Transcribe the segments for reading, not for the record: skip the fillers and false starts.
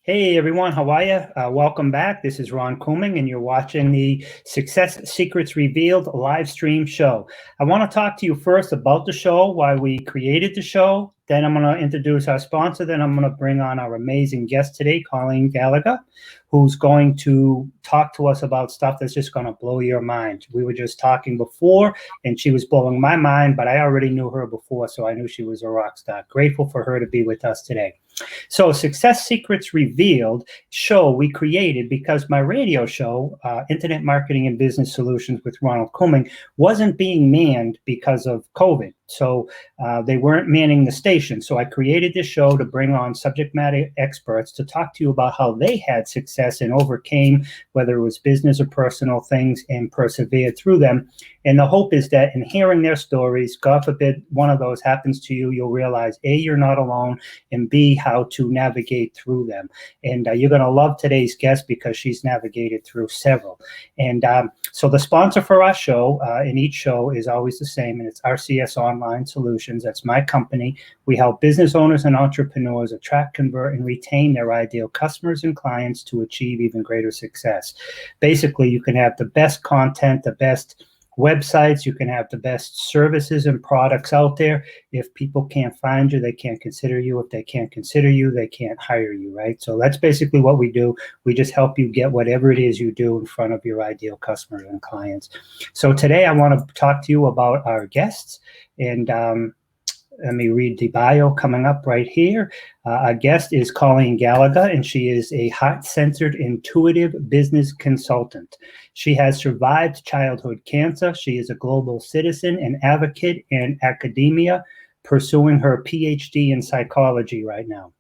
Hey everyone, how are you? Welcome back. This is Ron Couming, and you're watching the Success Secrets Revealed live stream show. I want to talk to you first about the show, why we created the show. Then I'm going to introduce our sponsor. Then I'm going to bring on our amazing guest today, Colleen Gallagher, who's going to talk to us about stuff that's just going to blow your mind. We were just talking before, and she was blowing my mind, but I already knew her before, so I knew she was a rock star. Grateful for her to be with us today. So Success Secrets Revealed show we created because my radio show, Internet Marketing and Business Solutions with Ronald Couming, wasn't being manned because of COVID. So they weren't manning the station. So I created this show to bring on subject matter experts to talk to you about how they had success and overcame, whether it was business or personal things, and persevered through them. And the hope is that in hearing their stories, God forbid one of those happens to you, you'll realize, A, you're not alone, and B, how to navigate through them. And you're going to love today's guest because she's navigated through several. And so the sponsor for our show, in each show, is always the same, and it's RCS Online Solutions. That's my company. We help business owners and entrepreneurs attract, convert, and retain their ideal customers and clients to achieve even greater success. Basically, you can have the best content, the best websites, you can have the best services and products out there. If people can't find you, they can't consider you. If they can't consider you, they can't hire you, right? So that's basically what we do. We just help you get whatever it is you do in front of your ideal customers and clients. So today I want to talk to you about our guests, and let me read the bio coming up right here. Our guest is Colleen Gallagher, and she is a heart-centered, intuitive business consultant. She has survived childhood cancer. She is a global citizen and advocate in academia, pursuing her Ph.D. in psychology right now.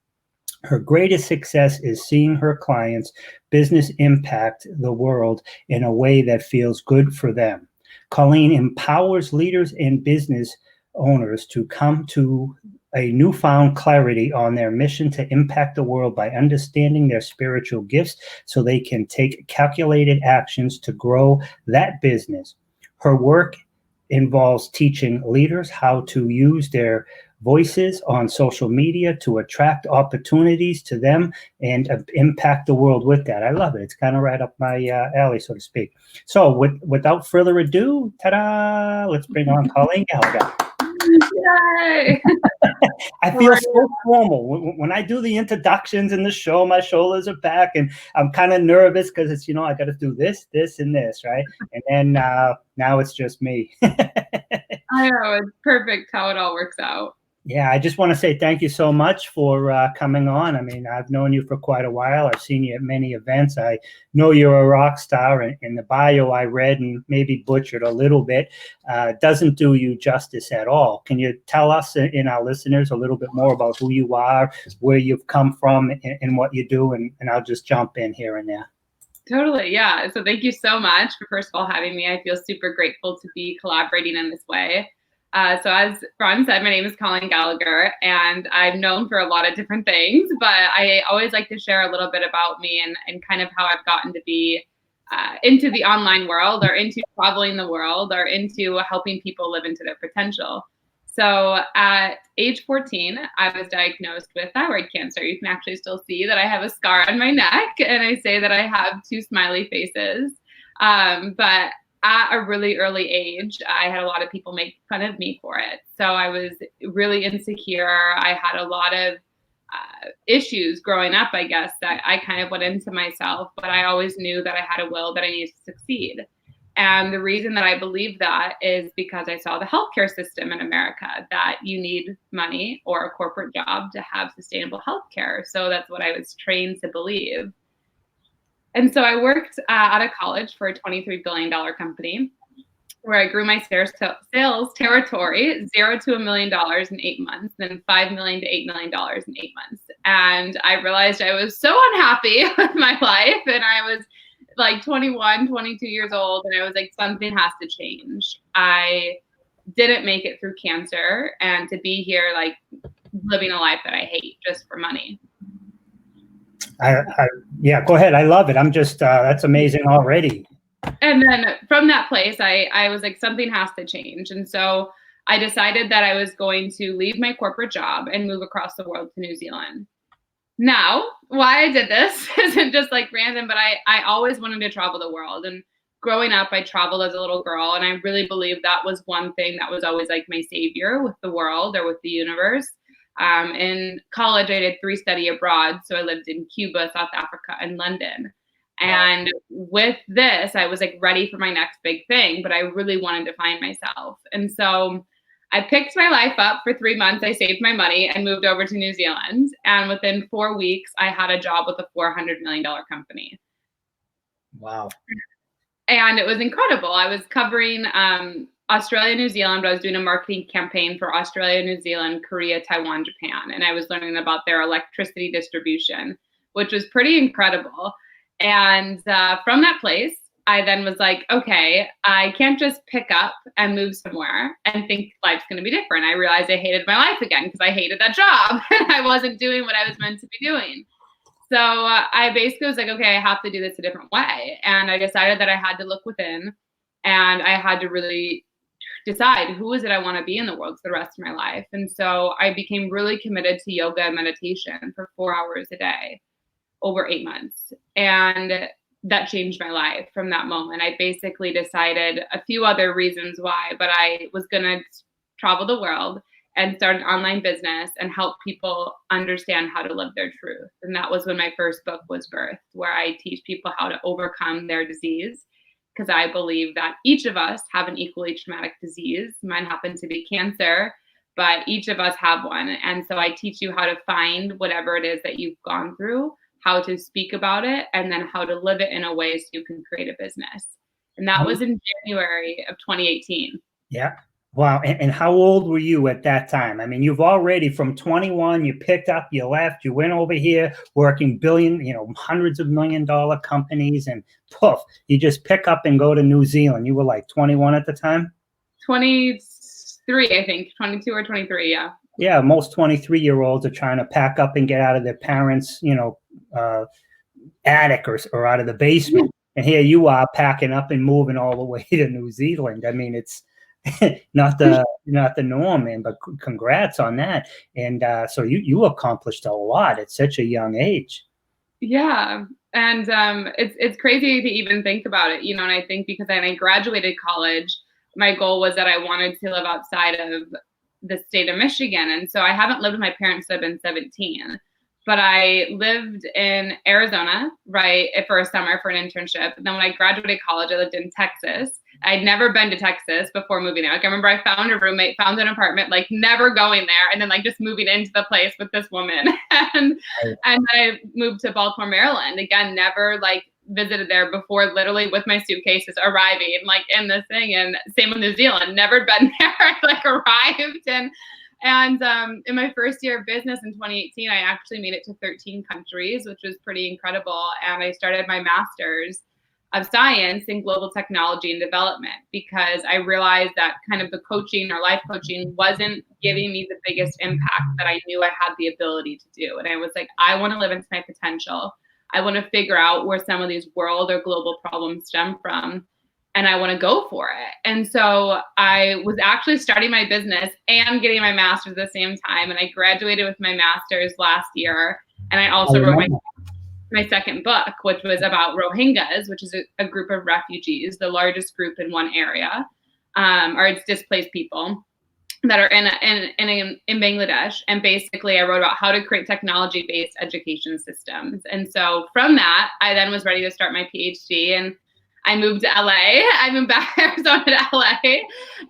Her greatest success is seeing her clients' business impact the world in a way that feels good for them. Colleen empowers leaders and business owners to come to a newfound clarity on their mission to impact the world by understanding their spiritual gifts so they can take calculated actions to grow that business. Her work involves teaching leaders how to use their voices on social media to attract opportunities to them and impact the world with that. I love it. It's kind of right up my alley, so to speak. So without further ado, ta-da, let's bring on Colleen Gallagher. Yay! I feel so formal. When I do the introductions in the show, my shoulders are back, and I'm kind of nervous because it's, I got to do this, and this, right? And then now it's just me. I know, it's perfect how it all works out. Yeah, I just want to say thank you so much for coming on. I mean, I've known you for quite a while. I've seen you at many events. I know you're a rock star, and in the bio I read and maybe butchered a little bit, doesn't do you justice at all. Can you tell us and our listeners a little bit more about who you are, where you've come from, and what you do? And I'll just jump in here and there. Totally, yeah. So thank you so much for, first of all, having me. I feel super grateful to be collaborating in this way. So as Ron said, my name is Colleen Gallagher, and I'm known for a lot of different things, but I always like to share a little bit about me and kind of how I've gotten to be into the online world, or into traveling the world, or into helping people live into their potential. So at age 14, I was diagnosed with thyroid cancer. You can actually still see that I have a scar on my neck, and I say that I have two smiley faces. But at a really early age, I had a lot of people make fun of me for it. So I was really insecure. I had a lot of issues growing up, I guess, that I kind of went into myself, but I always knew that I had a will, that I needed to succeed. And the reason that I believe that is because I saw the healthcare system in America, that you need money or a corporate job to have sustainable healthcare. So that's what I was trained to believe. And so I worked out of college for a $23 billion company where I grew my sales territory 0 to $1 million in 8 months, then $5 million to $8 million in 8 months. And I realized I was so unhappy with my life, and I was like 21, 22 years old, and I was like, something has to change. I didn't make it through cancer, and to be here, like living a life that I hate just for money. Yeah, go ahead. I love it. I'm just, that's amazing already. And then from that place, I was like, something has to change. And so I decided that I was going to leave my corporate job and move across the world to New Zealand. Now, why I did this isn't just like random, but I always wanted to travel the world. And growing up, I traveled as a little girl. And I really believe that was one thing that was always like my savior with the world or with the universe. In college, I did 3 study abroad. So I lived in Cuba, South Africa, and London. And with this, I was like ready for my next big thing, but I really wanted to find myself. And so I picked my life up for 3 months. I saved my money and moved over to New Zealand. And within 4 weeks, I had a job with a $400 million company. Wow. And it was incredible. I was covering Australia, New Zealand, but I was doing a marketing campaign for Australia, New Zealand, Korea, Taiwan, Japan. And I was learning about their electricity distribution, which was pretty incredible. And from that place, I then was like, okay, I can't just pick up and move somewhere and think life's going to be different. I realized I hated my life again because I hated that job and I wasn't doing what I was meant to be doing. So I basically was like, okay, I have to do this a different way. And I decided that I had to look within and I had to really decide who is it I want to be in the world for the rest of my life. And so I became really committed to yoga and meditation for 4 hours a day over 8 months. And that changed my life from that moment. I basically decided a few other reasons why, but I was going to travel the world and start an online business and help people understand how to live their truth. And that was when my first book was birthed, where I teach people how to overcome their disease. Because I believe that each of us have an equally traumatic disease. Mine happened to be cancer, but each of us have one. And so I teach you how to find whatever it is that you've gone through, how to speak about it, and then how to live it in a way so you can create a business. And that was in January of 2018. Yeah. Wow. And how old were you at that time? I mean, you've already from 21, you picked up, you left, you went over here working hundreds of $1 million companies, and poof, you just pick up and go to New Zealand. You were like 21 at the time? 23, I think, 22 or 23. Yeah. Yeah. Most 23-year-olds are trying to pack up and get out of their parents', attic or out of the basement. And here you are packing up and moving all the way to New Zealand. I mean, it's not the norm, man, but congrats on that. And so you accomplished a lot at such a young age. Yeah. And it's crazy to even think about it, and I think because when I graduated college, my goal was that I wanted to live outside of the state of Michigan. And so I haven't lived with my parents since I've been 17. But I lived in Arizona, right, for a summer for an internship. And then when I graduated college, I lived in Texas. I'd never been to Texas before moving there. Like, I remember I found a roommate, found an apartment, like never going there, and then like just moving into the place with this woman. and I moved to Baltimore, Maryland. Again, never like visited there before, literally with my suitcases arriving like in this thing. And same with New Zealand, never been there. I like arrived and in my first year of business in 2018, I actually made it to 13 countries, which was pretty incredible. And I started my master's of science in global technology and development because I realized that kind of the coaching or life coaching wasn't giving me the biggest impact that I knew I had the ability to do. And I was like, I want to live into my potential. I want to figure out where some of these world or global problems stem from. And I want to go for it. And so I was actually starting my business and getting my master's at the same time. And I graduated with my master's last year. And I also wrote my second book, which was about Rohingyas, which is a group of refugees, the largest group in one area, or it's displaced people that are in Bangladesh. And basically I wrote about how to create technology-based education systems. And so from that, I then was ready to start my PhD, and I moved to LA. I moved back to Arizona to LA.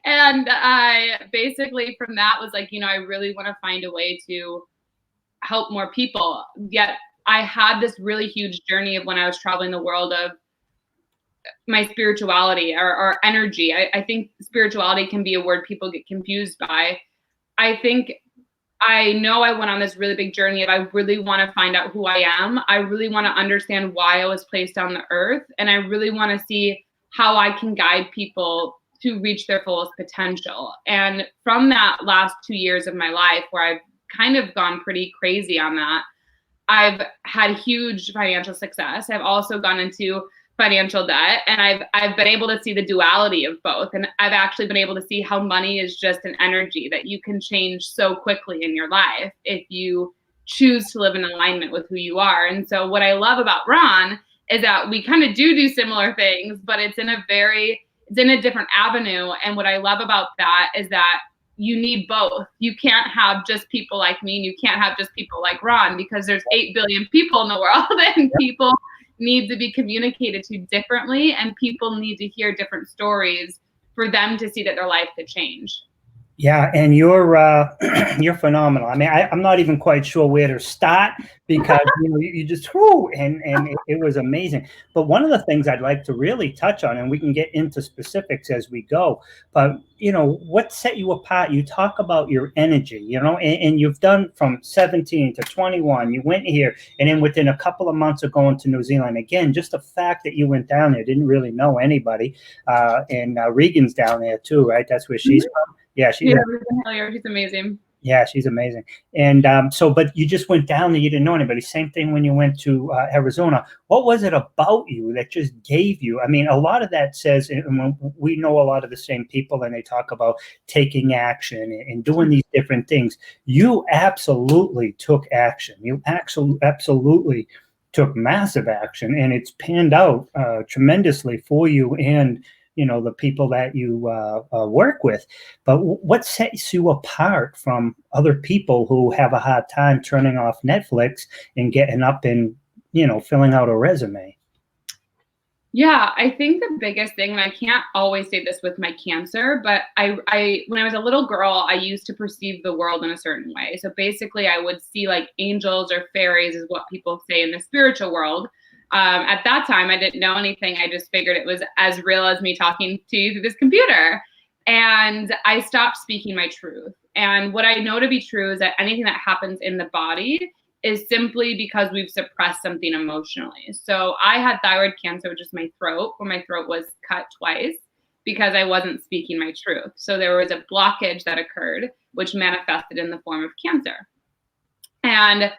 And I basically from that was like, I really want to find a way to help more people. Yet I had this really huge journey of when I was traveling the world of my spirituality or energy. I think spirituality can be a word people get confused by. I know I went on this really big journey of I really want to find out who I am. I really want to understand why I was placed on the earth. And I really want to see how I can guide people to reach their fullest potential. And from that last 2 years of my life, where I've kind of gone pretty crazy on that, I've had huge financial success. I've also gone into financial debt, and I've been able to see the duality of both. And I've actually been able to see how money is just an energy that you can change so quickly in your life if you choose to live in alignment with who you are. And so what I love about Ron is that we kind of do similar things, but it's in a different avenue. And what I love about that is that you need both. You can't have just people like me, and you can't have just people like Ron, because there's 8 billion people in the world, and people need to be communicated to differently, and people need to hear different stories for them to see that their life could change. Yeah, and you're you're phenomenal. I mean, I'm not even quite sure where to start, because you just and it was amazing. But one of the things I'd like to really touch on, and we can get into specifics as we go, but what set you apart? You talk about your energy, and you've done from 17 to 21. You went here, and then within a couple of months of going to New Zealand again, just the fact that you went down there, didn't really know anybody, and Regan's down there too, right? That's where she's from. Yeah, she's amazing. Yeah, she's amazing. And but you just went down there, you didn't know anybody. Same thing when you went to Arizona. What was it about you that just gave you? I mean, a lot of that says, and we know a lot of the same people, and they talk about taking action and doing these different things. You absolutely took action. You absolutely took massive action, and it's panned out tremendously for you and the people that you work with. But what sets you apart from other people who have a hard time turning off Netflix and getting up and, filling out a resume? Yeah, I think the biggest thing, and I can't always say this with my cancer, but I when I was a little girl, I used to perceive the world in a certain way. So basically I would see like angels or fairies, is what people say in the spiritual world. At that time, I didn't know anything. I just figured it was as real as me talking to you through this computer. And I stopped speaking my truth. And what I know to be true is that anything that happens in the body is simply because we've suppressed something emotionally. So I had thyroid cancer, which is my throat, where my throat was cut twice because I wasn't speaking my truth. So there was a blockage that occurred, which manifested in the form of cancer. And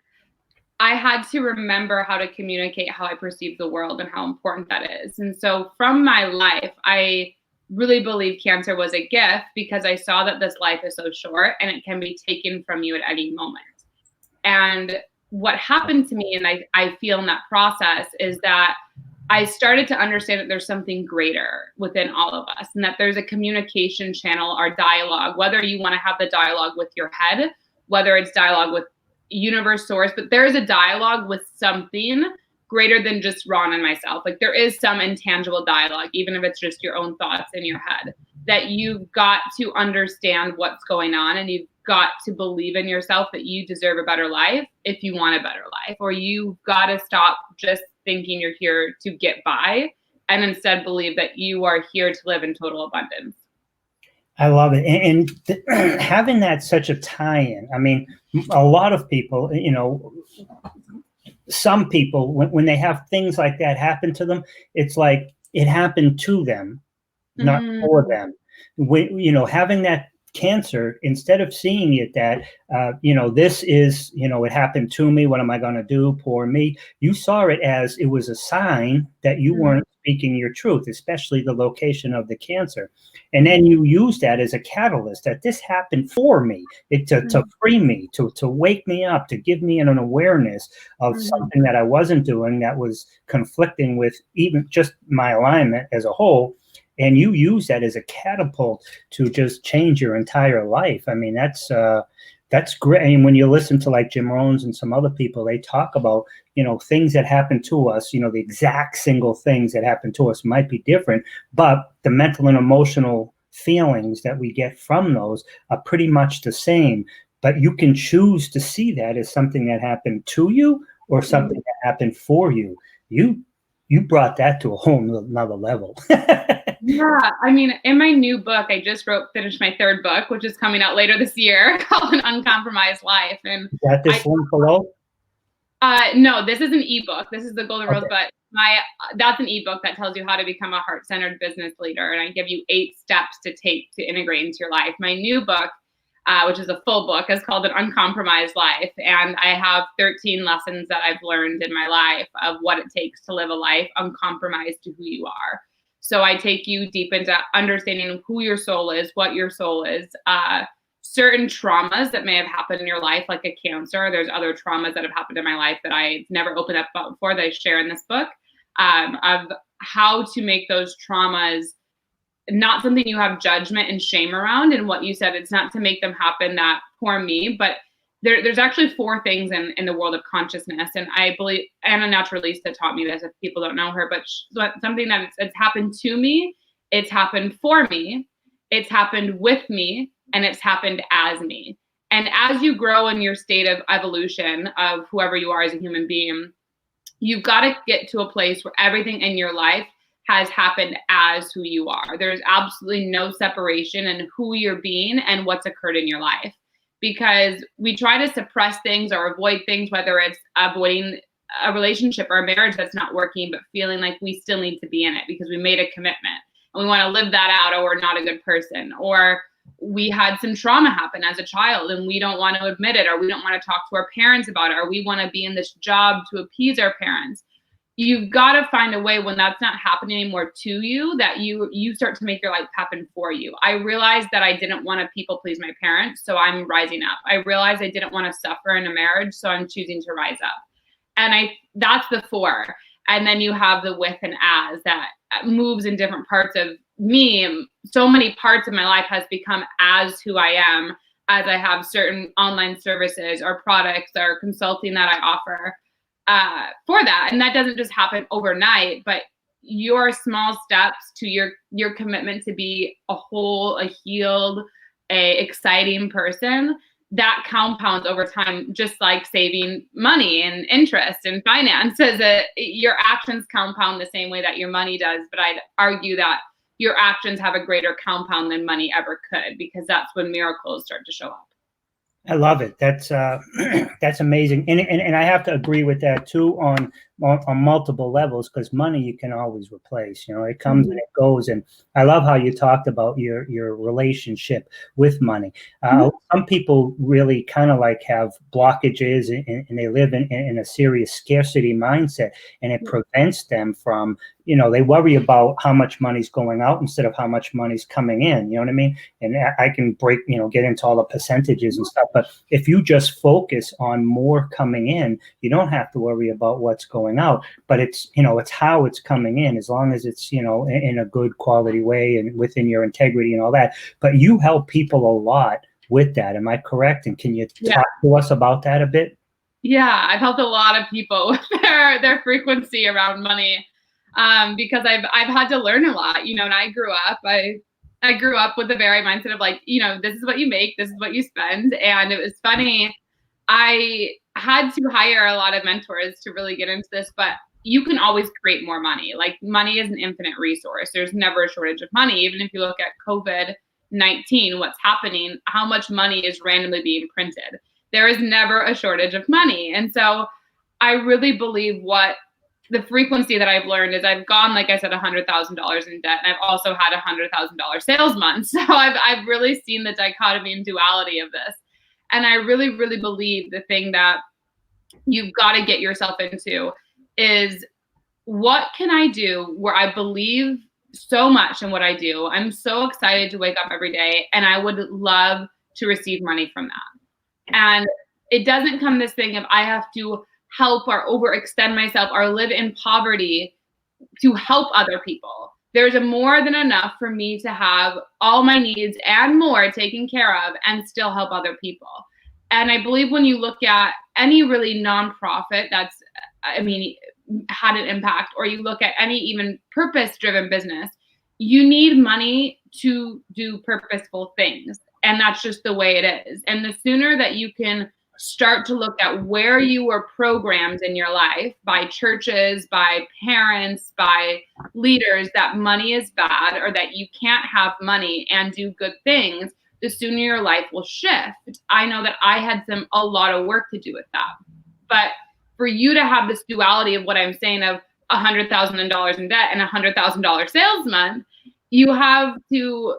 I had to remember how to communicate how I perceive the world and how important that is. And so from my life, I really believe cancer was a gift, because I saw that this life is so short and it can be taken from you at any moment. And what happened to me, and I feel in that process, is that I started to understand that there's something greater within all of us, and that there's a communication channel, our dialogue, whether you want to have the dialogue with your head, whether it's dialogue with universe, source, but there is a dialogue with something greater than just Ron and myself. Like there is some intangible dialogue, even if it's just your own thoughts in your head, that you've got to understand what's going on, and you've got to believe in yourself that you deserve a better life if you want a better life, or you've got to stop just thinking you're here to get by and instead believe that you are here to live in total abundance. I love it. And having that such a tie-in, I mean, a lot of people, some people, when they have things like that happen to them, it's like it happened to them, not for them. Having that cancer, instead of seeing it that, this is, it happened to me, what am I going to do? Poor me. You saw it as it was a sign that you weren't speaking your truth, especially the location of the cancer. And then you use that as a catalyst, that this happened for me, to free me, to wake me up, to give me an awareness of something that I wasn't doing, that was conflicting with even just my alignment as a whole. And you use that as a catapult to just change your entire life. I mean, that's great. I mean, when you listen to like Jim Rohns and some other people, they talk about, things that happen to us, the exact single things that happen to us might be different, but the mental and emotional feelings that we get from those are pretty much the same. But you can choose to see that as something that happened to you or something that happened for you. You brought that to a whole nother level. Yeah, I mean, in my new book, I just finished my 3rd book, which is coming out later this year, called An Uncompromised Life. And is that this one below? No, this is an ebook. This is the Golden Rose, but that's an ebook that tells you how to become a heart-centered business leader. And I give you 8 steps to take to integrate into your life. My new book, which is a full book, is called An Uncompromised Life. And I have 13 lessons that I've learned in my life of what it takes to live a life uncompromised to who you are. So I take you deep into understanding who your soul is, what your soul is, certain traumas that may have happened in your life, like a cancer. There's other traumas that have happened in my life that I never opened up about before that I share in this book, of how to make those traumas not something you have judgment and shame around. And what you said, it's not to make them happen, that poor me, but there's actually 4 things in the world of consciousness. And I believe Anna Naturalista taught me this, if people don't know her, but something that it's happened to me, it's happened for me, it's happened with me, and it's happened as me. And as you grow in your state of evolution of whoever you are as a human being, you've got to get to a place where everything in your life has happened as who you are. There's absolutely no separation in who you're being and what's occurred in your life. Because we try to suppress things or avoid things, whether it's avoiding a relationship or a marriage that's not working, but feeling like we still need to be in it because we made a commitment and we want to live that out, or we're not a good person, or we had some trauma happen as a child and we don't want to admit it, or we don't want to talk to our parents about it, or we want to be in this job to appease our parents. You've got to find a way when that's not happening anymore to you, that you start to make your life happen for you. I realized that I didn't want to people please my parents, so I'm rising up. I realized I didn't want to suffer in a marriage, so I'm choosing to rise up. And that's the 4. And then you have the with and as that moves in different parts of me. So many parts of my life has become as who I am, as I have certain online services or products or consulting that I offer. For that. And that doesn't just happen overnight, but your small steps to your commitment to be a whole, a healed, a exciting person, that compounds over time, just like saving money and interest and finances. Your actions compound the same way that your money does, but I'd argue that your actions have a greater compound than money ever could, because that's when miracles start to show up. I love it. That's amazing, and I have to agree with that too on multiple levels, because money you can always replace. It comes and it goes, and I love how you talked about your relationship with money. Some people really kind of like have blockages, and they live in a serious scarcity mindset, and it prevents them from, they worry about how much money's going out instead of how much money's coming in. You know what I mean? And I can get into all the percentages and stuff, but if you just focus on more coming in, you don't have to worry about what's going out. But it's how it's coming in, as long as it's, in a good quality way and within your integrity and all that. But you help people a lot with that. Am I correct? And can you talk to us about that a bit? Yeah, I've helped a lot of people with their frequency around money. Because I've had to learn a lot, and I grew up with the very mindset of like, this is what you make, this is what you spend. And it was funny. I had to hire a lot of mentors to really get into this, but you can always create more money. Like, money is an infinite resource. There's never a shortage of money. Even if you look at COVID-19, what's happening, how much money is randomly being printed. There is never a shortage of money. And so I really believe what the frequency that I've learned is I've gone, like I said, $100,000 in debt, and I've also had $100,000 sales month. So I've really seen the dichotomy and duality of this. And I really, really believe the thing that you've got to get yourself into is, what can I do where I believe so much in what I do? I'm so excited to wake up every day, and I would love to receive money from that. And it doesn't come this thing of I have to help or overextend myself or live in poverty to help other people. There's more than enough for me to have all my needs and more taken care of and still help other people. And I believe when you look at any really nonprofit that's, had an impact, or you look at any even purpose-driven business, you need money to do purposeful things. And that's just the way it is. And the sooner that you can start to look at where you were programmed in your life by churches, by parents, by leaders, that money is bad, or that you can't have money and do good things, the sooner your life will shift. I know that I had a lot of work to do with that. But for you to have this duality of what I'm saying of $100,000 in debt and $100,000 sales month, you have to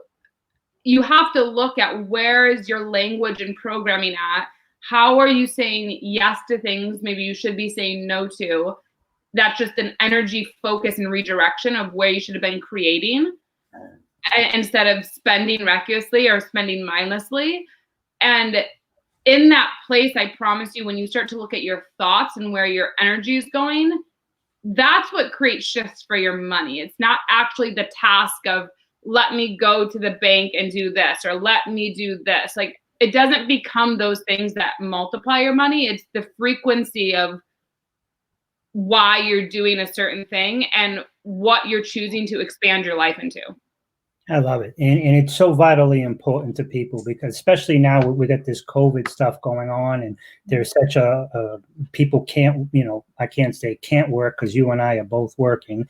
look at where is your language and programming at. How are you saying yes to things maybe you should be saying no to? That's just an energy focus and redirection of where you should have been creating, instead of spending recklessly or spending mindlessly. And in that place, I promise you, when you start to look at your thoughts and where your energy is going, that's what creates shifts for your money. It's not actually the task of, let me go to the bank and do this, or let me do this. Like, it doesn't become those things that multiply your money. It's the frequency of why you're doing a certain thing and what you're choosing to expand your life into. I love it. And it's so vitally important to people, because especially now we got this COVID stuff going on, and there's such people can't, I can't say can't work, because you and I are both working.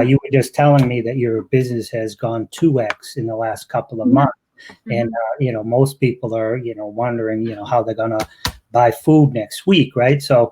You were just telling me that your business has gone 2x in the last couple of months. And, most people are, wondering, how they're going to buy food next week. Right. So,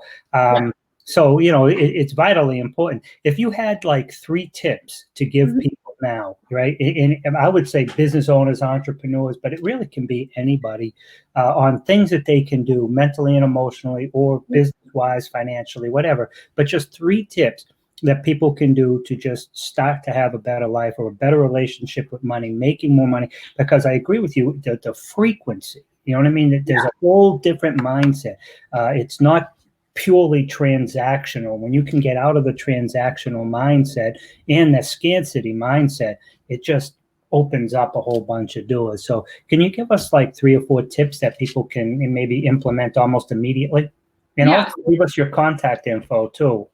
So, it's vitally important. If you had like 3 tips to give people now, right? And I would say business owners, entrepreneurs, but it really can be anybody, on things that they can do mentally and emotionally, or business-wise, financially, whatever. But just 3 tips that people can do to just start to have a better life, or a better relationship with money, making more money. Because I agree with you, the frequency, you know what I mean? There's a whole different mindset. It's not purely transactional. When you can get out of the transactional mindset and the scarcity mindset, it just opens up a whole bunch of doors. So can you give us like 3 or 4 tips that people can maybe implement almost immediately? And also leave us your contact info too.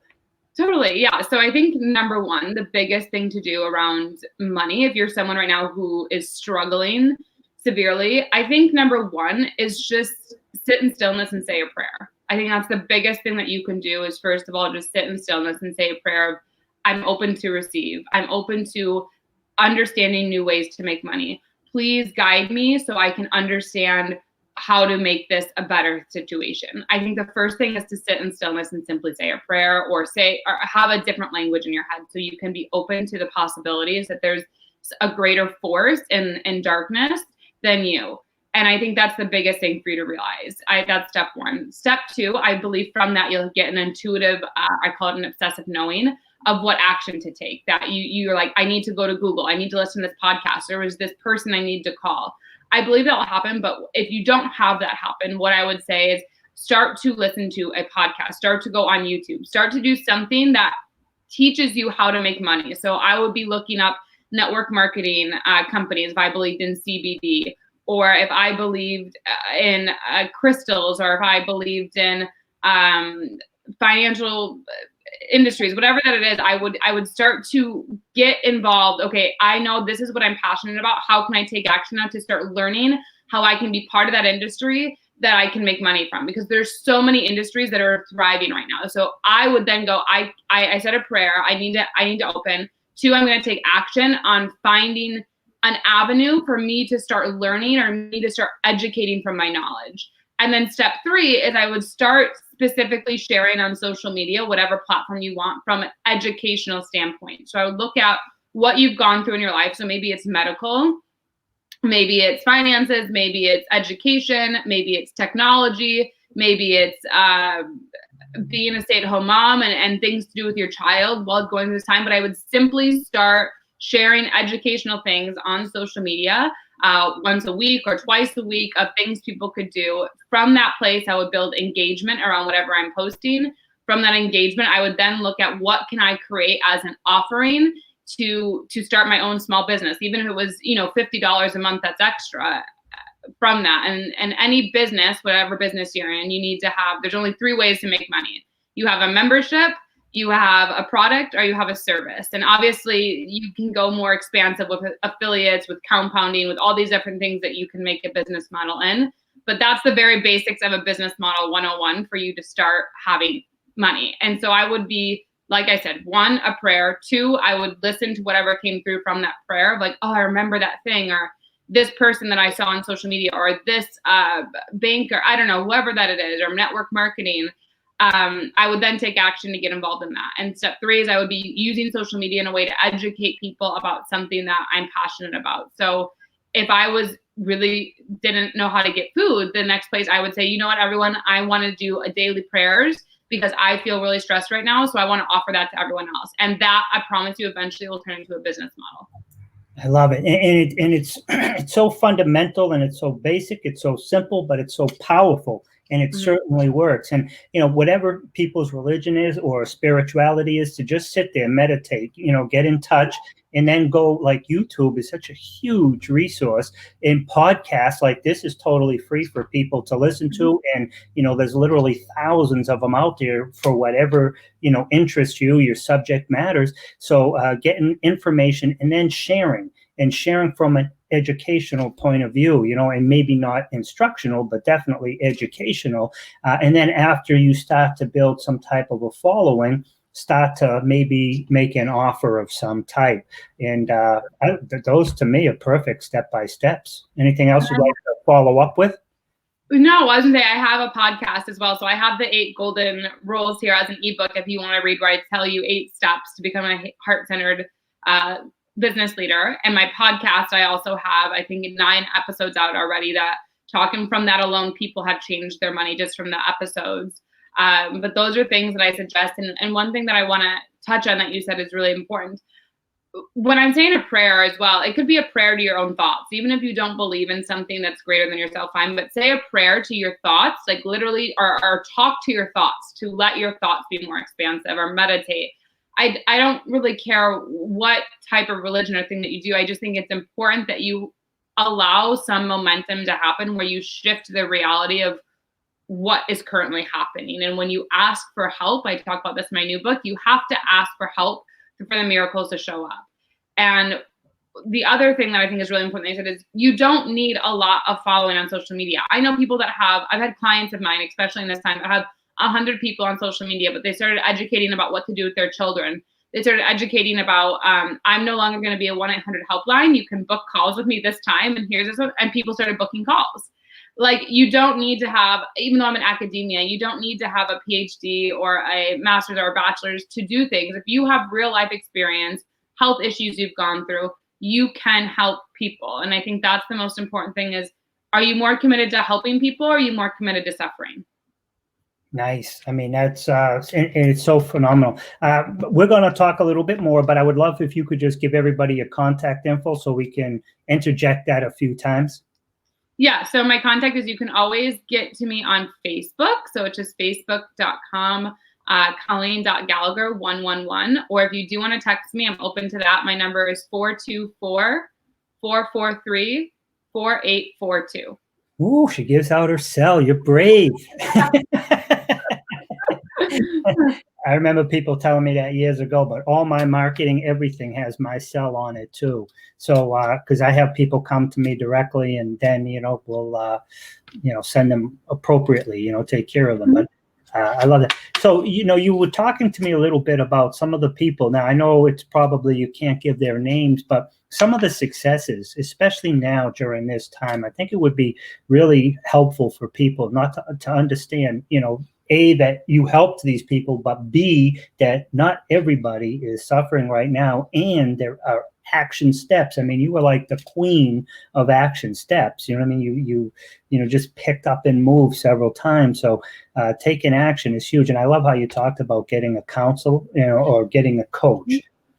Totally. Yeah. So I think number one, the biggest thing to do around money, if you're someone right now who is struggling severely, I think number one is just sit in stillness and say a prayer. I think that's the biggest thing that you can do, is first of all, just sit in stillness and say a prayer of, I'm open to receive. I'm open to understanding new ways to make money. Please guide me so I can understand how to make this a better situation. I think the first thing is to sit in stillness and simply say a prayer, or have a different language in your head, so you can be open to the possibilities that there's a greater force in darkness than you. And I think that's the biggest thing for you to realize. That's step one. Step two, I believe from that you'll get an intuitive, I call it an obsessive knowing of what action to take. That you're like, I need to go to Google. I need to listen to this podcast. There was this person I need to call. I believe that will happen. But if you don't have that happen, what I would say is start to listen to a podcast, start to go on YouTube, start to do something that teaches you how to make money. So I would be looking up network marketing companies if I believed in CBD, or if I believed in crystals, or if I believed in financial industries, whatever that it is, I would start to get involved. Okay, I know this is what I'm passionate about. How can I take action now to start learning how I can be part of that industry that I can make money from? Because there's so many industries that are thriving right now. So I would then go, I said a prayer. I need to open. 2, I'm going to take action on finding an avenue for me to start learning, or me to start educating from my knowledge. And then step 3 is I would start specifically sharing on social media, whatever platform you want, from an educational standpoint. So I would look at what you've gone through in your life. So maybe it's medical, maybe it's finances, maybe it's education, maybe it's technology, maybe it's being a stay-at-home mom and things to do with your child while going through this time. But I would simply start sharing educational things on social media once a week or twice a week, of things people could do. From that place, I would build engagement around whatever I'm posting. From that engagement, I would then look at what can I create as an offering to start my own small business, even if it was, $50 a month, that's extra from that. And any business, whatever business you're in, you need to have, there's only 3 ways to make money. You have a membership, you have a product, or you have a service. And obviously you can go more expansive with affiliates, with compounding, with all these different things that you can make a business model in. But that's the very basics of a business model 101 for you to start having money. And so I would be, like I said, 1, a prayer. 2, I would listen to whatever came through from that prayer of like, oh, I remember that thing, or this person that I saw on social media, or this bank, or I don't know, whoever that it is, or network marketing. I would then take action to get involved in that. And step 3 is I would be using social media in a way to educate people about something that I'm passionate about. So if I didn't know how to get food, the next place I would say, you know what, everyone, I want to do a daily prayers because I feel really stressed right now. So I want to offer that to everyone else. And that, I promise you, eventually will turn into a business model. I love it, and it's it's so fundamental, and it's so basic, it's so simple, but it's so powerful, and it Mhm. certainly works. And whatever people's religion is or spirituality is, to just sit there, meditate, get in touch, and then go. Like YouTube is such a huge resource, and podcasts like this is totally free for people to listen to, and there's literally thousands of them out there for whatever interests you, your subject matters. So getting information and then sharing from an educational point of view, and maybe not instructional, but definitely educational. And then after you start to build some type of a following, start to maybe make an offer of some type. And those to me are perfect step-by-steps. Anything else you'd like to follow up with? No, I was gonna say I have a podcast as well. So I have the 8 golden rules here as an ebook if you want to read, where I tell you 8 steps to become a heart-centered business leader. And my podcast, I also have, I think, 9 episodes out already that talking from that alone, people have changed their money just from the episodes. But those are things that I suggest. And one thing that I want to touch on that you said is really important. When I'm saying a prayer as well, it could be a prayer to your own thoughts. Even if you don't believe in something that's greater than yourself, fine, but say a prayer to your thoughts, like literally, or talk to your thoughts to let your thoughts be more expansive, or meditate. I don't really care what type of religion or thing that you do. I just think it's important that you allow some momentum to happen where you shift the reality of what is currently happening. And when you ask for help, I talk about this in my new book, you have to ask for help for the miracles to show up. And the other thing that I think is really important, they said, is you don't need a lot of following on social media. I know people that I've had clients of mine, especially in this time, that have 100 people on social media, but they started educating about what to do with their children. They started educating about, I'm no longer going to be a 1-800 helpline. You can book calls with me this time. And here's this one. And people started booking calls. Like, you don't need to have, even though I'm in academia, you don't need to have a PhD or a master's or a bachelor's to do things. If you have real life experience, health issues you've gone through, you can help people. And I think that's the most important thing is, are you more committed to helping people, or are you more committed to suffering? Nice. I mean, that's and it's so phenomenal. We're going to talk a little bit more, but I would love if you could just give everybody your contact info so we can interject that a few times. Yeah, so my contact is, you can always get to me on Facebook. So it's just facebook.com, Colleen.Gallagher111. Or if you do want to text me, I'm open to that. My number is 424-443-4842. Ooh, she gives out her cell. You're brave. I remember people telling me that years ago, but all my marketing, everything has my cell on it too. So, because I have people come to me directly, and then, we'll, send them appropriately, take care of them. But I love that. So, you were talking to me a little bit about some of the people. Now, I know it's probably, you can't give their names, but some of the successes, especially now during this time, I think it would be really helpful for people not to understand, A, that you helped these people, but B, that not everybody is suffering right now, and there are action steps. I mean, you were like the queen of action steps. You know what I mean? You just picked up and moved several times. So taking action is huge. And I love how you talked about getting a counsel, or getting a coach.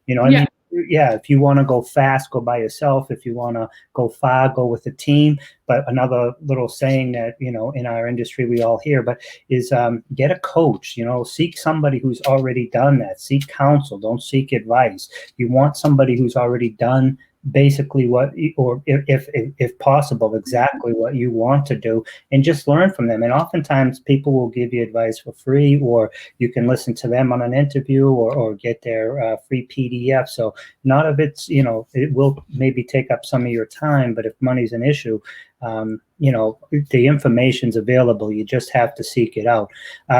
You know what I mean? Yeah, if you want to go fast, go by yourself. If you want to go far, go with a team. But another little saying that, in our industry we all hear, but is get a coach, seek somebody who's already done that. Seek counsel, don't seek advice. You want somebody who's already done basically what, or if possible, exactly what you want to do, and just learn from them. And oftentimes people will give you advice for free, or you can listen to them on an interview, or get their free PDF. So none of it's, it will maybe take up some of your time, but if money's an issue, the information's available. You just have to seek it out.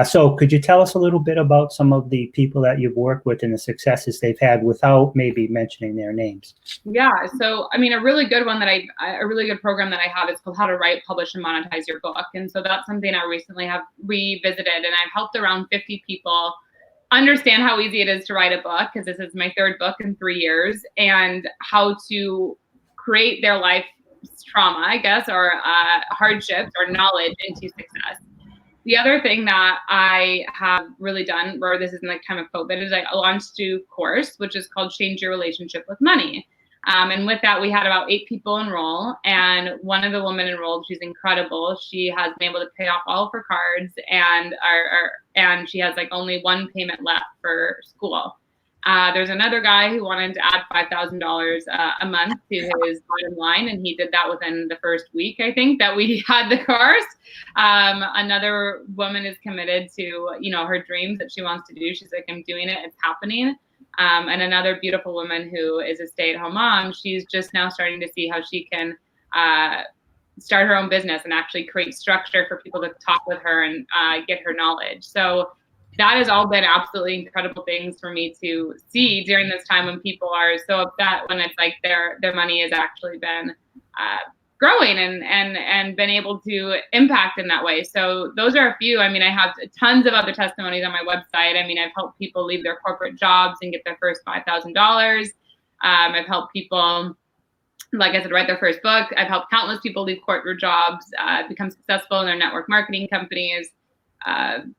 So could you tell us a little bit about some of the people that you've worked with and the successes they've had without maybe mentioning their names? Yeah. So, I mean, a really good one a really good program that I have is called How to Write, Publish, and Monetize Your Book. And so that's something I recently have revisited, and I've helped around 50 people understand how easy it is to write a book, because this is my 3rd book in 3 years, and how to create their life trauma, I guess, or hardships or knowledge into success. The other thing that I have really done, where this is in the time of COVID, is I launched a course which is called Change Your Relationship with Money, And with that, we had about 8 people enroll, and one of the women enrolled. She's incredible. She has been able to pay off all of her cards, and she has like only 1 payment left for school. There's another guy who wanted to add $5,000 a month to his bottom line, and he did that within the first week, I think, that we had the course. Another woman is committed to, her dreams that she wants to do. She's like, I'm doing it, it's happening. And another beautiful woman who is a stay-at-home mom, she's just now starting to see how she can start her own business and actually create structure for people to talk with her and get her knowledge. So that has all been absolutely incredible things for me to see during this time when people are so upset, when it's like their money has actually been growing and been able to impact in that way. So those are a few. I mean, I have tons of other testimonies on my website. I mean, I've helped people leave their corporate jobs and get their first $5,000. I've helped people, like I said, write their first book. I've helped countless people leave corporate jobs, become successful in their network marketing companies,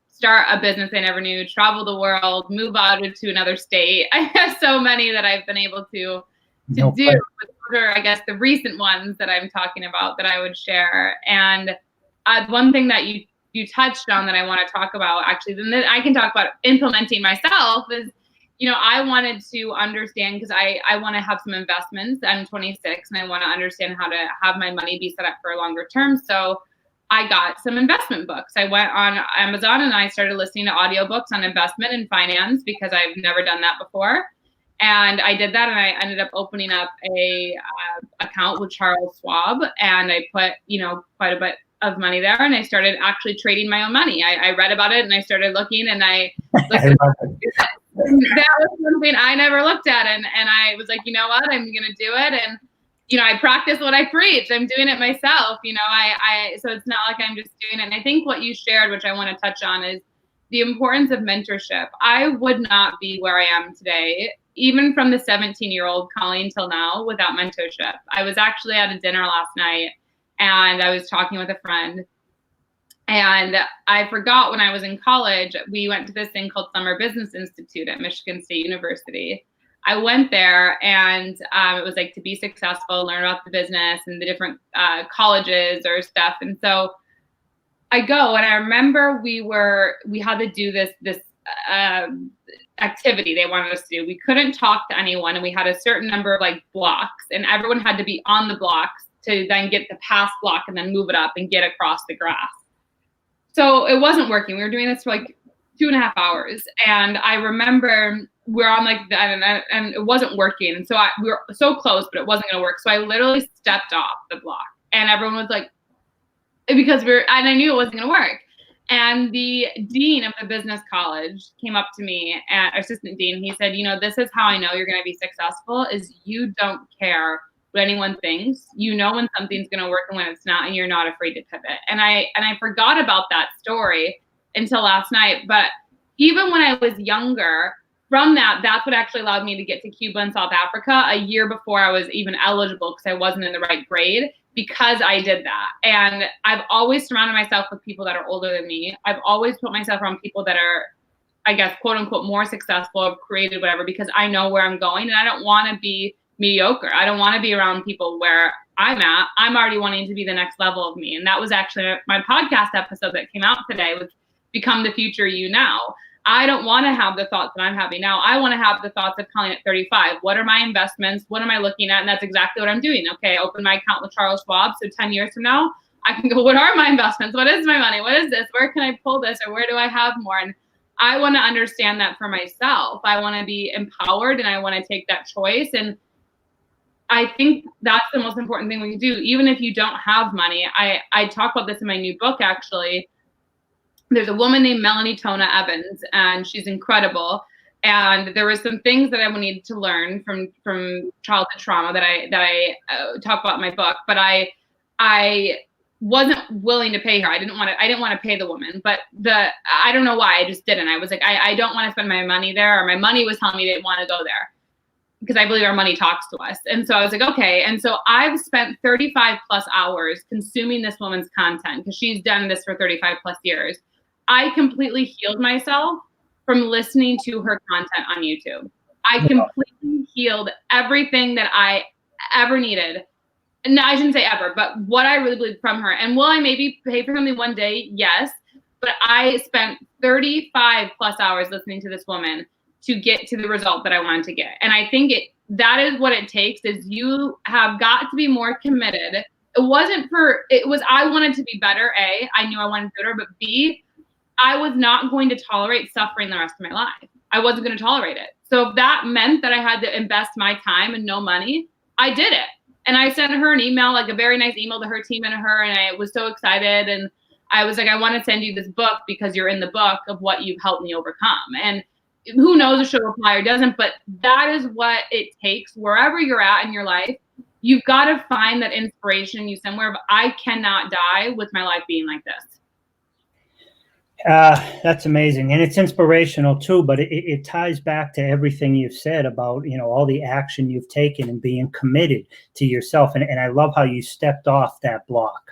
start a business they never knew, travel the world, move out into another state. I have so many that I've been able to do. Those are, I guess, the recent ones that I'm talking about that I would share. And one thing that you touched on that I want to talk about, actually, then I can talk about implementing myself, is, I wanted to understand, because I want to have some investments. I'm 26 and I want to understand how to have my money be set up for a longer term. So I got some investment books. I went on Amazon and I started listening to audiobooks on investment and finance, because I've never done that before. And I did that, and I ended up opening up a account with Charles Schwab, and I put, quite a bit of money there, and I started actually trading my own money. I read about it and I started looking, and I looked at that was something I never looked at, and I was like, you know what, I'm gonna do it. And I practice what I preach. I'm doing it myself. So it's not like I'm just doing it. And I think what you shared, which I want to touch on, is the importance of mentorship. I would not be where I am today, even from the 17-year-old Colleen till now, without mentorship. I was actually at a dinner last night, and I was talking with a friend, and I forgot, when I was in college, we went to this thing called Summer Business Institute at Michigan State University. I went there, and it was like to be successful, learn about the business and the different colleges or stuff. And so I go, and I remember we had to do this activity they wanted us to do. We couldn't talk to anyone, and we had a certain number of like blocks, and everyone had to be on the blocks to then get the pass block and then move it up and get across the grass. So it wasn't working. We were doing this for like 2.5 hours, and I remember we're on like that, and it wasn't working. And so we were so close, but it wasn't going to work. So I literally stepped off the block, and everyone was like, because and I knew it wasn't going to work. And the dean of the business college came up to me, and assistant dean, he said, this is how I know you're going to be successful, is you don't care what anyone thinks. You know when something's going to work and when it's not, and you're not afraid to pivot. And I forgot about that story until last night. But even when I was younger, from that's what actually allowed me to get to Cuba and South Africa a year before I was even eligible, because I wasn't in the right grade, because I did that. And I've always surrounded myself with people that are older than me. I've always put myself around people that are, I guess, quote unquote, more successful, have created whatever, because I know where I'm going, and I don't want to be mediocre. I don't want to be around people where I'm at. I'm already wanting to be the next level of me. And that was actually my podcast episode that came out today, was Become the Future You Now. I don't want to have the thoughts that I'm having now. I want to have the thoughts of Colleen at 35. What are my investments? What am I looking at? And that's exactly what I'm doing. Okay, open my account with Charles Schwab. So 10 years from now, I can go, what are my investments? What is my money? What is this? Where can I pull this? Or where do I have more? And I want to understand that for myself. I want to be empowered, and I want to take that choice. And I think that's the most important thing we can do. Even if you don't have money, I talk about this in my new book, actually. There's a woman named Melanie Tona Evans, and she's incredible. And there were some things that I needed to learn from childhood trauma that I talk about in my book. But I wasn't willing to pay her. I didn't want to pay the woman. But I don't know why. I just didn't. I was like, I don't want to spend my money there, or my money was telling me they didn't want to go there, because I believe our money talks to us. And so I was like, okay. And so I've spent 35 plus hours consuming this woman's content, because she's done this for 35 plus years. I completely healed myself from listening to her content on YouTube. I completely healed everything that I ever needed. No, I shouldn't say ever, but what I really believe from her. And will I maybe pay for something one day? Yes. But I spent 35 plus hours listening to this woman to get to the result that I wanted to get. And I think that is what it takes, is you have got to be more committed. I wanted to be better. A, I knew I wanted to be better, but B, I was not going to tolerate suffering the rest of my life. I wasn't going to tolerate it. So if that meant that I had to invest my time and no money, I did it. And I sent her an email, like a very nice email to her team and her, and I was so excited. And I was like, I want to send you this book because you're in the book of what you've helped me overcome. And who knows if she'll reply or doesn't, but that is what it takes. Wherever you're at in your life, you've got to find that inspiration in you somewhere. But I cannot die with my life being like this. That's amazing. And it's inspirational too, but it ties back to everything you've said about, all the action you've taken and being committed to yourself. And I love how you stepped off that block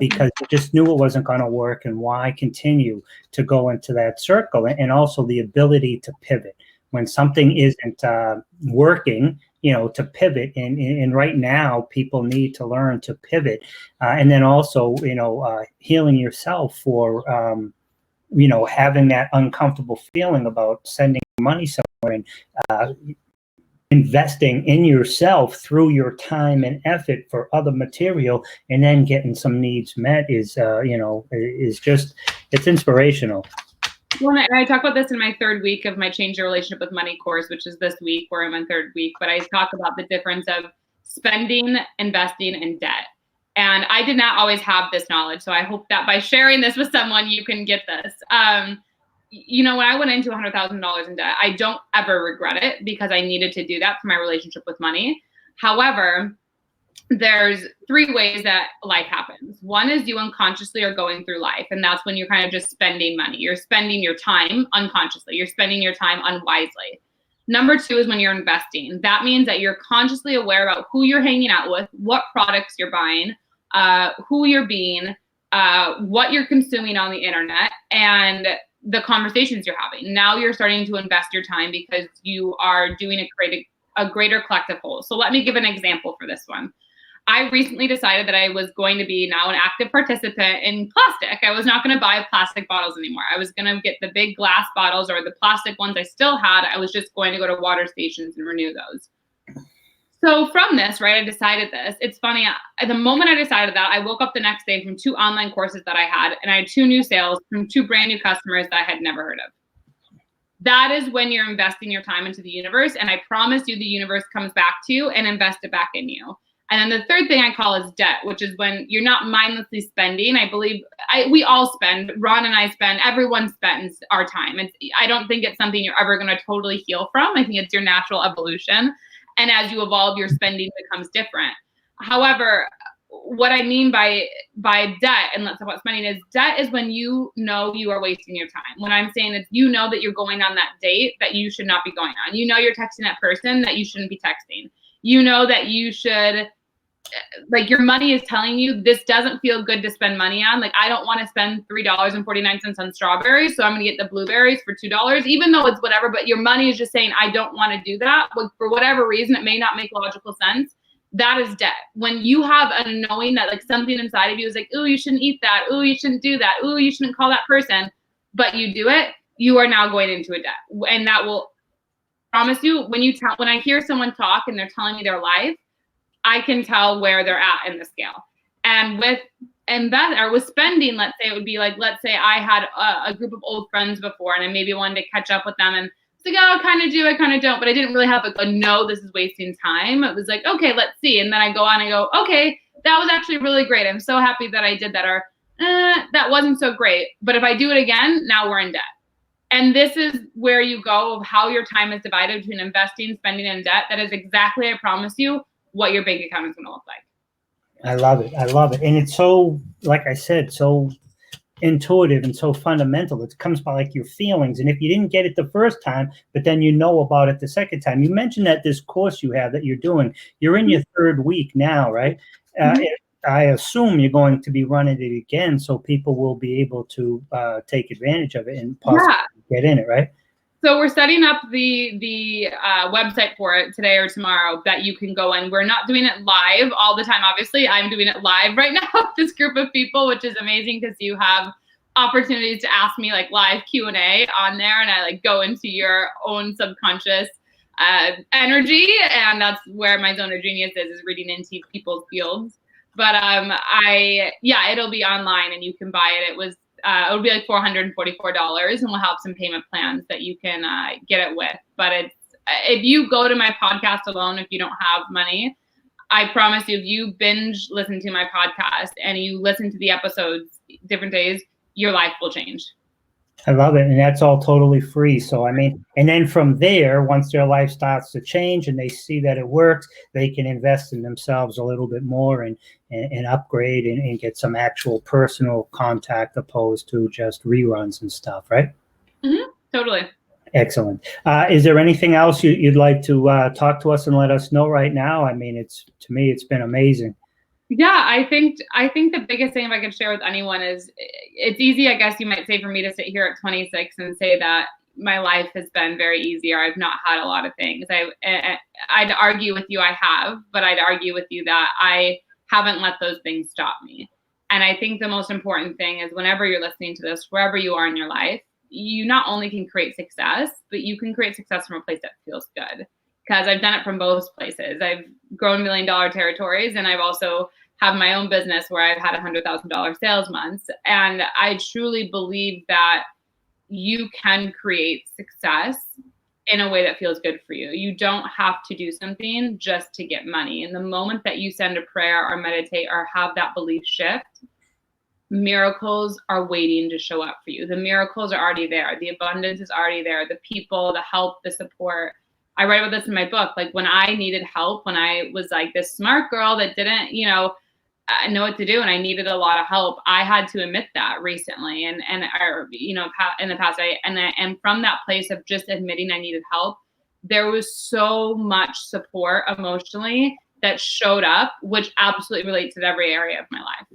because you just knew it wasn't going to work, and why continue to go into that circle, and also the ability to pivot when something isn't working, to pivot. And right now people need to learn to pivot. And then also, healing yourself for, having that uncomfortable feeling about sending money somewhere, and investing in yourself through your time and effort for other material, and then getting some needs met is just, it's inspirational. Well, and I talk about this in my 3rd week of my Change Your Relationship with Money course, which is this week, where I'm on 3rd week, but I talk about the difference of spending, investing, and debt. And I did not always have this knowledge. So I hope that by sharing this with someone, you can get this. When I went into $100,000 in debt, I don't ever regret it, because I needed to do that for my relationship with money. However, there's 3 ways that life happens. One is you unconsciously are going through life, and that's when you're kind of just spending money. You're spending your time unconsciously. You're spending your time unwisely. Number 2 is when you're investing. That means that you're consciously aware about who you're hanging out with, what products you're buying, who you're being, what you're consuming on the internet, and the conversations you're having. Now you're starting to invest your time because you are doing a greater collective whole. So let me give an example for this one. I recently decided that I was going to be now an active participant in plastic. I was not going to buy plastic bottles anymore. I was going to get the big glass bottles, or the plastic ones I still had. I was just going to go to water stations and renew those. So from this, right, I decided this. It's funny, at the moment I decided that, I woke up the next day from 2 online courses that I had, and I had 2 new sales from 2 brand new customers that I had never heard of. That is when you're investing your time into the universe, and I promise you the universe comes back to you and invests it back in you. And then the 3rd thing I call is debt, which is when you're not mindlessly spending. I believe we all spend. Ron and I spend. Everyone spends our time. I don't think it's something you're ever going to totally heal from. I think it's your natural evolution. And as you evolve, your spending becomes different. However, what I mean by debt, and let's talk about spending, is debt is when you know you are wasting your time. When I'm saying is, that you're going on that date that you should not be going on. You're texting that person that you shouldn't be texting. That you should, like, your money is telling you this doesn't feel good to spend money on. Like, I don't want to spend $3.49 on strawberries, so I'm going to get the blueberries for $2, even though it's whatever, but your money is just saying, I don't want to do that. But for whatever reason, it may not make logical sense. That is debt. When you have a knowing that, like, something inside of you is like, ooh, you shouldn't eat that. Ooh, you shouldn't do that. Ooh, you shouldn't call that person, but you do it, you are now going into a debt. And that will, promise you, when I hear someone talk and they're telling me their life, I can tell where they're at in the scale. And with spending, let's say it would be like, let's say I had a group of old friends before, and I maybe wanted to catch up with them, and it's like, oh, I kind of do, I kind of don't, but I didn't really have a no, this is wasting time. It was like, okay, let's see. And then I go on and go, okay, that was actually really great. I'm so happy that I did that. Or that wasn't so great. But if I do it again, now we're in debt. And this is where you go of how your time is divided between investing, spending, and debt. That is exactly, I promise you, what your bank account is going to look like. I love it. I love it. And it's so, like I said, so intuitive and so fundamental. It comes by like your feelings. And if you didn't get it the first time, but then you know about it the second time. You mentioned that this course you have that you're doing, you're in your 3rd week now, right? I assume you're going to be running it again, so people will be able to take advantage of it and possibly get in it, right? So we're setting up the website for it today or tomorrow that you can go in. We're not doing it live all the time, obviously. I'm doing it live right now with this group of people, which is amazing because you have opportunities to ask me like live Q&A on there, and I like go into your own subconscious energy, and that's where my zone of genius is reading into people's fields. But it'll be online and you can buy it. It'll be like $444, and we'll have some payment plans that you can get it with. But if you go to my podcast alone, if you don't have money, I promise you, if you binge listen to my podcast and you listen to the episodes different days, your life will change. I love it. And that's all totally free. So, I mean, and then from there, once their life starts to change and they see that it works, they can invest in themselves a little bit more and upgrade and get some actual personal contact opposed to just reruns and stuff, right? Mm-hmm. Totally. Excellent. Is there anything else you'd like to talk to us and let us know right now? I mean, to me, it's been amazing. Yeah, I think the biggest thing, if I could share with anyone, is it's easy, I guess you might say, for me to sit here at 26 and say that my life has been very easy, or I've not had a lot of things. I'd argue with you I have, but I'd argue with you that I haven't let those things stop me. And I think the most important thing is whenever you're listening to this, wherever you are in your life, you not only can create success, but you can create success from a place that feels good. Because I've done it from both places. I've grown $1 million territories, and I've also have my own business where I've had $100,000 sales months. And I truly believe that you can create success in a way that feels good for you. You don't have to do something just to get money. And the moment that you send a prayer or meditate or have that belief shift, miracles are waiting to show up for you. The miracles are already there. The abundance is already there. The people, the help, the support. I write about this in my book. Like when I needed help, when I was like this smart girl that didn't, know what to do, and I needed a lot of help, I had to admit that recently, and in the past, and from that place of just admitting I needed help, there was so much support emotionally that showed up, which absolutely relates to every area of my life.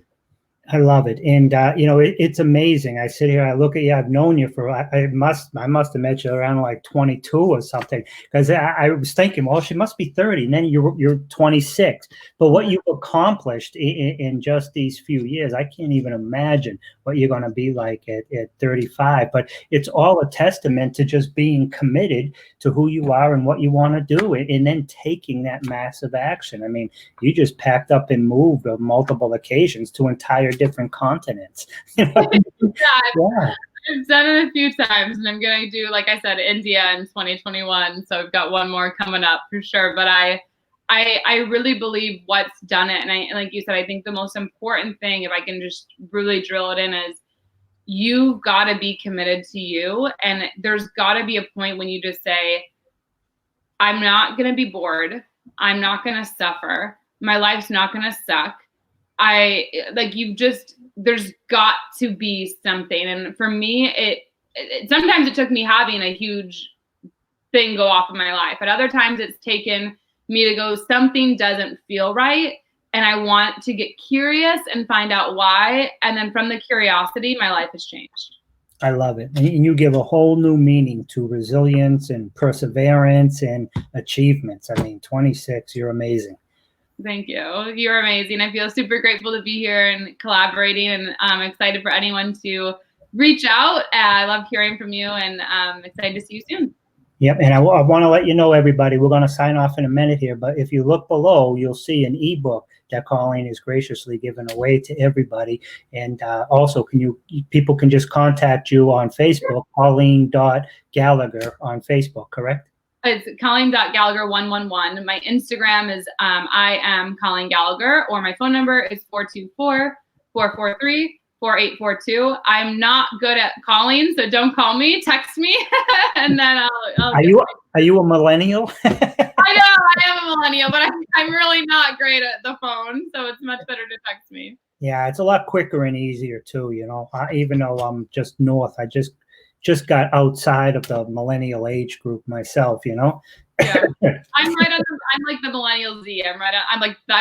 I love it. And, it's amazing. I sit here, I look at you, I've known you for, I must have met you around like 22 or something, because I was thinking, well, she must be 30, and then you're 26. But what you've accomplished in just these few years, I can't even imagine what you're going to be like at 35. But it's all a testament to just being committed to who you are and what you want to do, and then taking that massive action. I mean, you just packed up and moved on multiple occasions to entire different continents. Yeah, I've done it a few times, and I'm going to do, like I said, India in 2021. So I've got one more coming up for sure. But I really believe what's done it. And like you said, I think the most important thing, if I can just really drill it in, is you've got to be committed to you. And there's got to be a point when you just say, I'm not going to be bored. I'm not going to suffer. My life's not going to suck. There's got to be something. And for me, it sometimes it took me having a huge thing go off of my life. At other times it's taken me to go, something doesn't feel right. And I want to get curious and find out why. And then from the curiosity, my life has changed. I love it. And you give a whole new meaning to resilience and perseverance and achievements. I mean, 26, you're amazing. Thank you. You're amazing. I feel super grateful to be here and collaborating, and I'm excited for anyone to reach out. I love hearing from you, and I'm excited to see you soon. Yep. And I want to let you know, everybody, we're going to sign off in a minute here, but if you look below, you'll see an ebook that Colleen is graciously giving away to everybody. And also, people can just contact you on Facebook, Colleen.Gallagher on Facebook, correct? It's Colleen.Gallagher111. My Instagram is I am Colleen Gallagher, or my phone number is 424-443-4842. I'm not good at calling, so don't call me. Text me, and then I'll Are you a millennial? I know I am a millennial, but I'm really not great at the phone, so it's much better to text me. Yeah, it's a lot quicker and easier too. Even though I'm just north, I just got outside of the millennial age group myself, Yeah. I'm like the millennial Z. I'm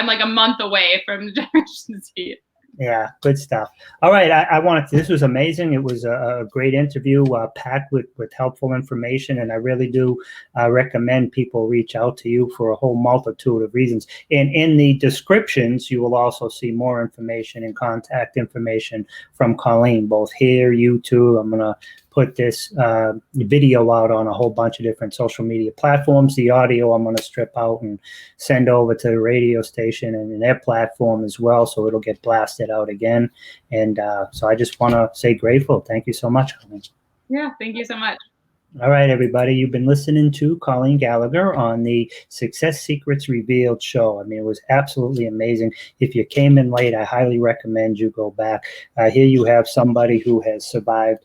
like a month away from Generation Z. Yeah, good stuff. All right, I wanted to, this was amazing. It was a great interview, packed with helpful information, and I really do recommend people reach out to you for a whole multitude of reasons. And in the descriptions, you will also see more information and contact information from Colleen, both here, YouTube. I'm going to put this video out on a whole bunch of different social media platforms. The audio I'm going to strip out and send over to the radio station and their platform as well, so it'll get blasted out again. And so I just want to say grateful. Thank you so much, Colleen. Yeah, thank you so much. All right, everybody, you've been listening to Colleen Gallagher on the Success Secrets Revealed show. I mean, it was absolutely amazing. If you came in late, I highly recommend you go back. Here you have somebody who has survived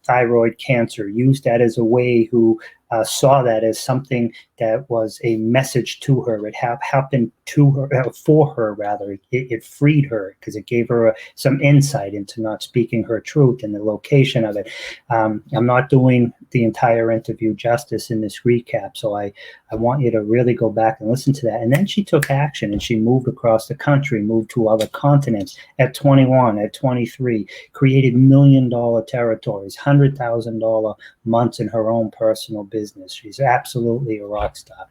thyroid cancer, used that as a way, who saw that as something that was a message to her. It happened to her, for her rather. It freed her because it gave her some insight into not speaking her truth and the location of it. I'm not doing the entire interview justice in this recap, so I want you to really go back and listen to that. And then she took action, and she moved across the country, moved to other continents at 21, at 23, created $1 million territories, $100,000 months in her own personal business. She's absolutely a rock star.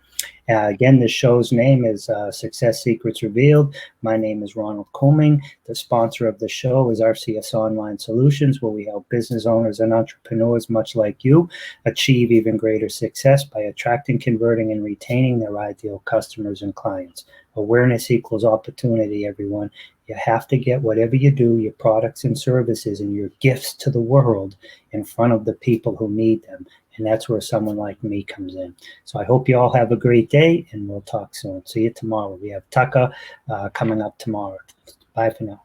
Again, this show's name is Success Secrets Revealed. My name is Ronald Couming. The sponsor of the show is RCS Online Solutions, where we help business owners and entrepreneurs much like you achieve even greater success by attracting, converting, and retaining their ideal customers and clients. Awareness equals opportunity, everyone. You have to get whatever you do, your products and services and your gifts to the world, in front of the people who need them. And that's where someone like me comes in. So I hope you all have a great day, and we'll talk soon. See you tomorrow. We have Tucker coming up tomorrow. Bye for now.